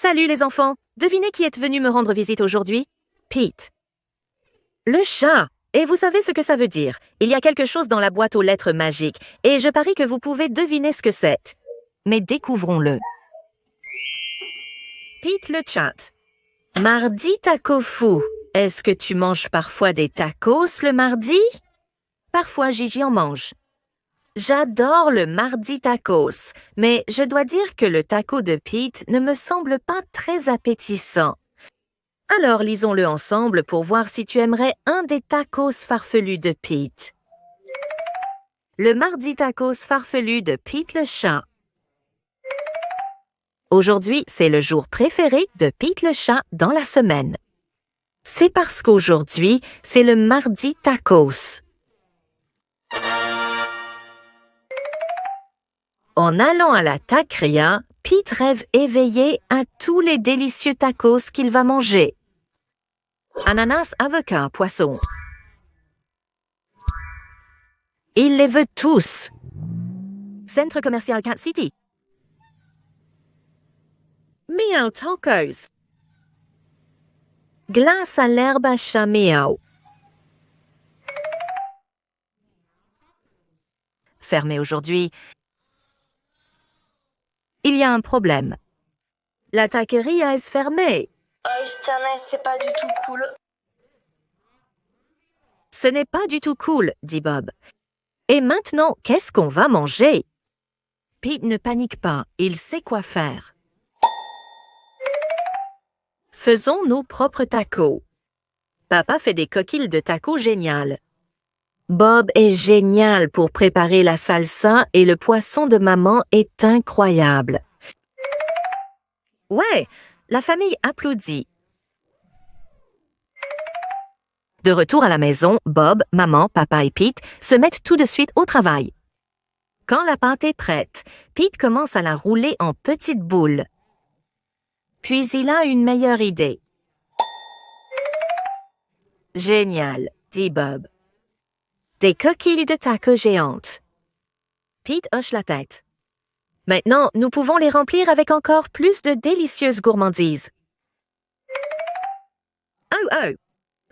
Salut les enfants! Devinez qui est venu me rendre visite aujourd'hui? Pete. Le chat! Et vous savez ce que ça veut dire? Il y a quelque chose dans la boîte aux lettres magiques, et je parie que vous pouvez deviner ce que c'est. Mais découvrons-le. Pete le chat. Mardi taco fou. Est-ce que tu manges parfois des tacos le mardi? Parfois Gigi en mange. J'adore le mardi tacos, mais je dois dire que le taco de Pete ne me semble pas très appétissant. Alors lisons-le ensemble pour voir si tu aimerais un des tacos farfelus de Pete. Le mardi tacos farfelu de Pete le chat. Aujourd'hui, c'est le jour préféré de Pete le chat dans la semaine. C'est parce qu'aujourd'hui, c'est le mardi tacos. En allant à la taqueria, Pete rêve éveillé à tous les délicieux tacos qu'il va manger. Ananas, avocat, poisson. Il les veut tous. Centre commercial Cat City. Miao Tacos. Glace à l'herbe à chat Miao. Fermé aujourd'hui. Il y a un problème. La taqueria est fermée. Oh, c'est pas du tout cool. Ce n'est pas du tout cool, dit Bob. Et maintenant, qu'est-ce qu'on va manger? Pete ne panique pas, il sait quoi faire. Faisons nos propres tacos. Papa fait des coquilles de tacos géniales. Bob est génial pour préparer la salsa et le poisson de maman est incroyable. Ouais, la famille applaudit. De retour à la maison, Bob, maman, papa et Pete se mettent tout de suite au travail. Quand la pâte est prête, Pete commence à la rouler en petites boules. Puis il a une meilleure idée. Génial, dit Bob. Des coquilles de tacos géantes. Pete hoche la tête. Maintenant, nous pouvons les remplir avec encore plus de délicieuses gourmandises. Oh!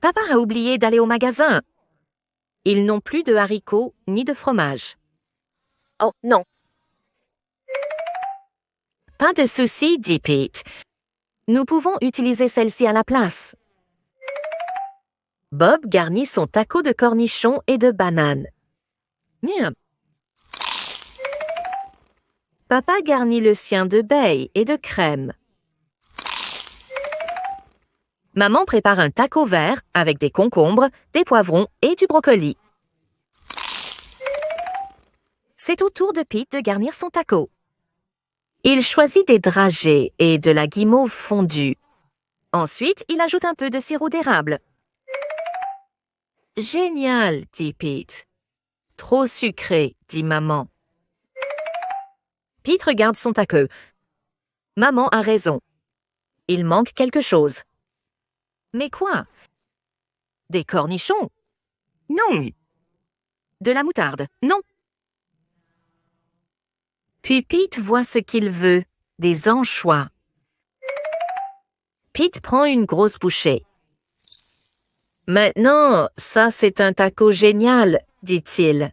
Papa a oublié d'aller au magasin. Ils n'ont plus de haricots ni de fromage. Oh, non. Pas de souci, dit Pete. Nous pouvons utiliser celle-ci à la place. Bob garnit son taco de cornichons et de bananes. Miam. Papa garnit le sien de baies et de crème. Maman prépare un taco vert avec des concombres, des poivrons et du brocoli. C'est au tour de Pete de garnir son taco. Il choisit des dragées et de la guimauve fondue. Ensuite, il ajoute un peu de sirop d'érable. Génial, dit Pete. Trop sucré, dit maman. Pete regarde son taco. Maman a raison. Il manque quelque chose. Mais quoi? Des cornichons? Non. De la moutarde? Non. Puis Pete voit ce qu'il veut, des anchois. Pete prend une grosse bouchée. Maintenant, ça c'est un taco génial, dit-il.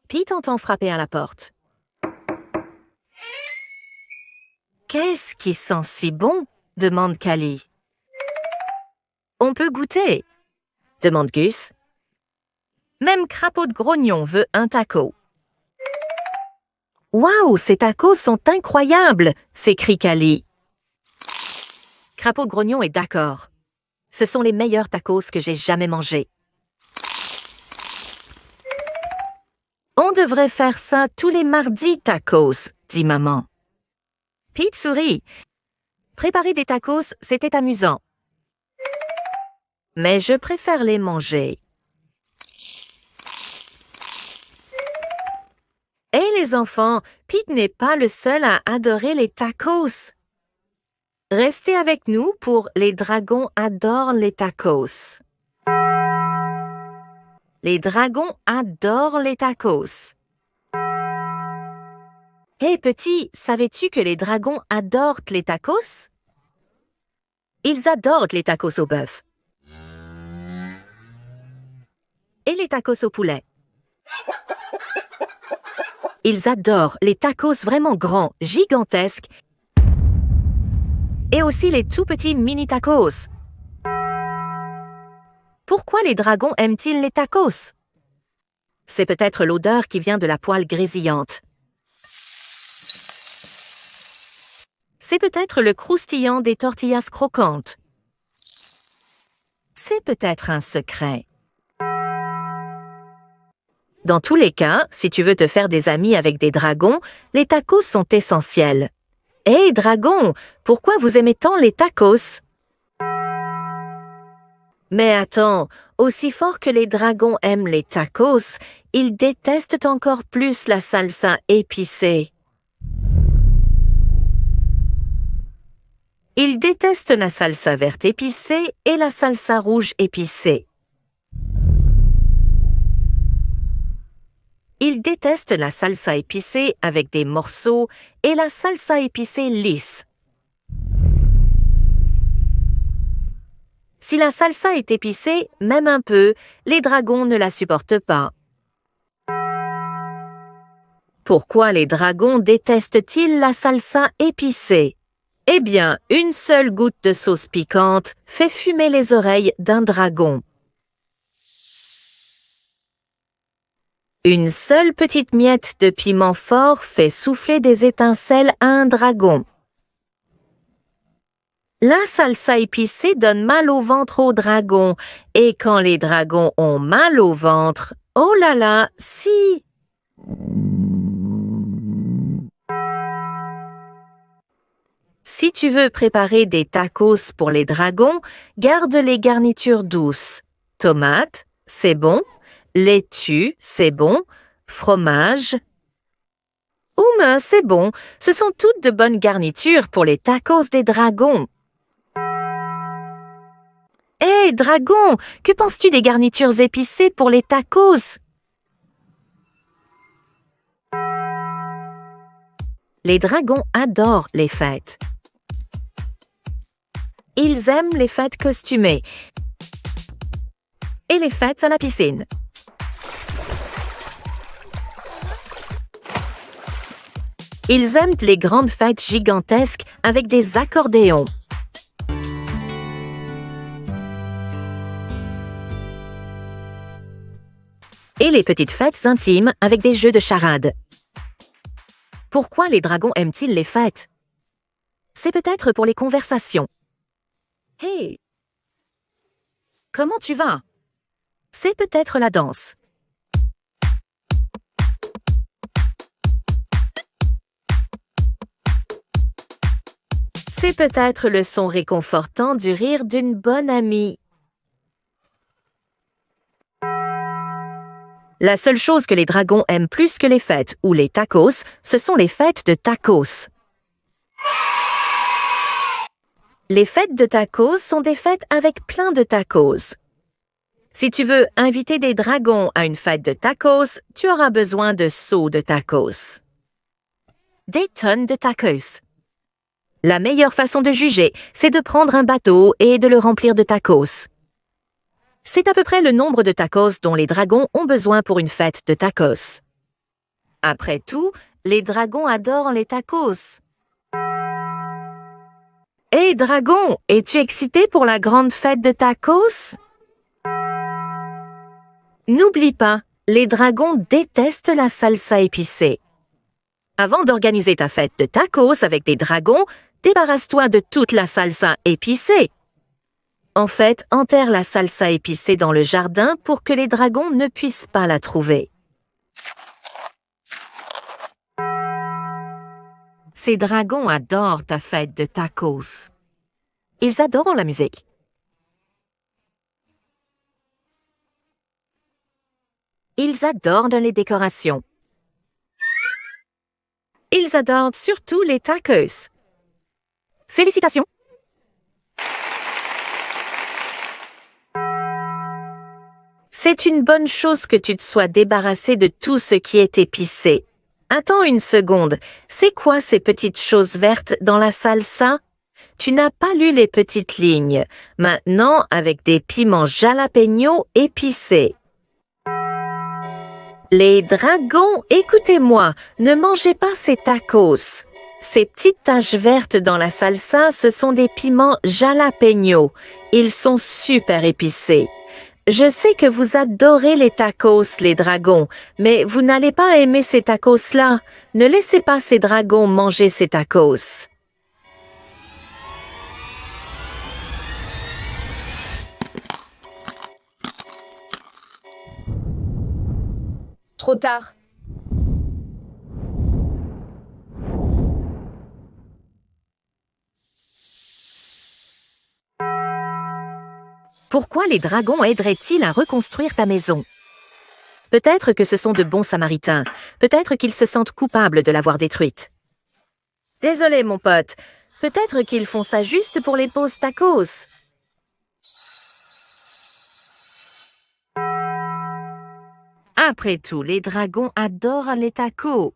Pete entend frapper à la porte. Qu'est-ce qui sent si bon? Demande Callie. On peut goûter, demande Gus. Même Crapaud de Grognon veut un taco. Waouh, ces tacos sont incroyables, s'écrie Callie. Crapaud de Grognon est d'accord. Ce sont les meilleurs tacos que j'ai jamais mangés. On devrait faire ça tous les mardis tacos, dit maman. Pete sourit. Préparer des tacos, c'était amusant. Mais je préfère les manger. Et les enfants, Pete n'est pas le seul à adorer les tacos. Restez avec nous pour Les dragons adorent les tacos. Les dragons adorent les tacos. Hé petit, savais-tu que les dragons adorent les tacos? Ils adorent les tacos au bœuf. Et les tacos au poulet. Ils adorent les tacos vraiment grands, gigantesques, et aussi les tout petits mini tacos. Pourquoi les dragons aiment-ils les tacos? C'est peut-être l'odeur qui vient de la poêle grésillante. C'est peut-être le croustillant des tortillas croquantes. C'est peut-être un secret. Dans tous les cas, si tu veux te faire des amis avec des dragons, les tacos sont essentiels. Hé, dragon, pourquoi vous aimez tant les tacos? Mais attends, aussi fort que les dragons aiment les tacos, ils détestent encore plus la salsa épicée. Ils détestent la salsa verte épicée et la salsa rouge épicée. Ils détestent la salsa épicée avec des morceaux et la salsa épicée lisse. Si la salsa est épicée, même un peu, les dragons ne la supportent pas. Pourquoi les dragons détestent-ils la salsa épicée? Eh bien, une seule goutte de sauce piquante fait fumer les oreilles d'un dragon. Une seule petite miette de piment fort fait souffler des étincelles à un dragon. La salsa épicée donne mal au ventre aux dragons, et quand les dragons ont mal au ventre, oh là là, si! Si tu veux préparer des tacos pour les dragons, garde les garnitures douces. Tomates, c'est bon. Laitue, c'est bon. Fromage. C'est bon. Ce sont toutes de bonnes garnitures pour les tacos des dragons. Hé, dragon, que penses-tu des garnitures épicées pour les tacos? Les dragons adorent les fêtes. Ils aiment les fêtes costumées et les fêtes à la piscine. Ils aiment les grandes fêtes gigantesques avec des accordéons. Et les petites fêtes intimes avec des jeux de charades. Pourquoi les dragons aiment-ils les fêtes? C'est peut-être pour les conversations. Hey! Comment tu vas? C'est peut-être la danse. C'est peut-être le son réconfortant du rire d'une bonne amie. La seule chose que les dragons aiment plus que les fêtes ou les tacos, ce sont les fêtes de tacos. Les fêtes de tacos sont des fêtes avec plein de tacos. Si tu veux inviter des dragons à une fête de tacos, tu auras besoin de seaux de tacos. Des tonnes de tacos. La meilleure façon de juger, c'est de prendre un bateau et de le remplir de tacos. C'est à peu près le nombre de tacos dont les dragons ont besoin pour une fête de tacos. Après tout, les dragons adorent les tacos. Hé, dragon, es-tu excité pour la grande fête de tacos? N'oublie pas, les dragons détestent la salsa épicée. Avant d'organiser ta fête de tacos avec des dragons, débarrasse-toi de toute la salsa épicée. En fait, enterre la salsa épicée dans le jardin pour que les dragons ne puissent pas la trouver. Ces dragons adorent ta fête de tacos. Ils adorent la musique. Ils adorent les décorations. Ils adorent surtout les tacos. Félicitations! C'est une bonne chose que tu te sois débarrassé de tout ce qui est épicé. Attends une seconde. C'est quoi ces petites choses vertes dans la salsa? Tu n'as pas lu les petites lignes. Maintenant, avec des piments jalapeño épicés. Les dragons, écoutez-moi, ne mangez pas ces tacos. Ces petites taches vertes dans la salsa, ce sont des piments jalapeño. Ils sont super épicés. Je sais que vous adorez les tacos, les dragons, mais vous n'allez pas aimer ces tacos-là. Ne laissez pas ces dragons manger ces tacos. Trop tard. Pourquoi les dragons aideraient-ils à reconstruire ta maison? Peut-être que ce sont de bons samaritains. Peut-être qu'ils se sentent coupables de l'avoir détruite. Désolé, mon pote. Peut-être qu'ils font ça juste pour les pauvres tacos. Après tout, les dragons adorent les tacos.